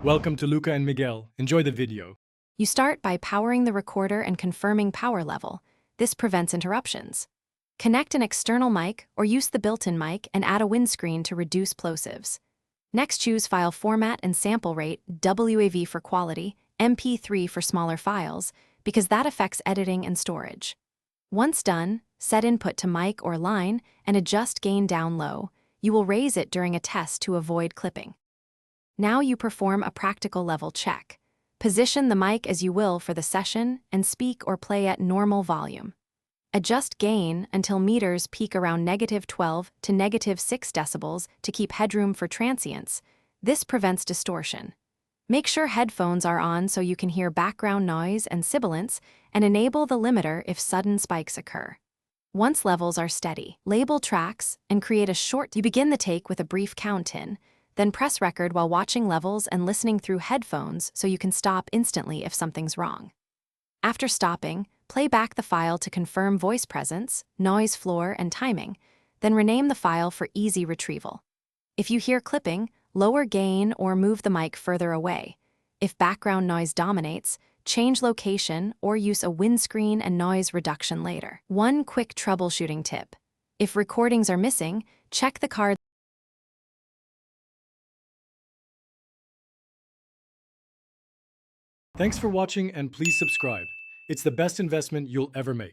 Welcome to Luca and Miguel. Enjoy the video. You start by powering the recorder and confirming power level. This prevents interruptions. Connect an external mic or use the built-in mic and add a windscreen to reduce plosives. Next, choose file format and sample rate, WAV for quality, MP3 for smaller files, because that affects editing and storage. Once done, set input to mic or line and adjust gain down low. You will raise it during a test to avoid clipping. Now you perform a practical level check. Position the mic as you will for the session and speak or play at normal volume. Adjust gain until meters peak around -12 to -6 decibels to keep headroom for transients. This prevents distortion. Make sure headphones are on so you can hear background noise and sibilance, and enable the limiter if sudden spikes occur. Once levels are steady, label tracks and create a short. You begin the take with a brief count-in, then press record while watching levels and listening through headphones so you can stop instantly if something's wrong. After stopping, play back the file to confirm voice presence, noise floor, and timing, then rename the file for easy retrieval. If you hear clipping, lower gain or move the mic further away. If background noise dominates, change location or use a windscreen and noise reduction later. One quick troubleshooting tip. If recordings are missing, check the card. Thanks for watching and please subscribe. It's the best investment you'll ever make.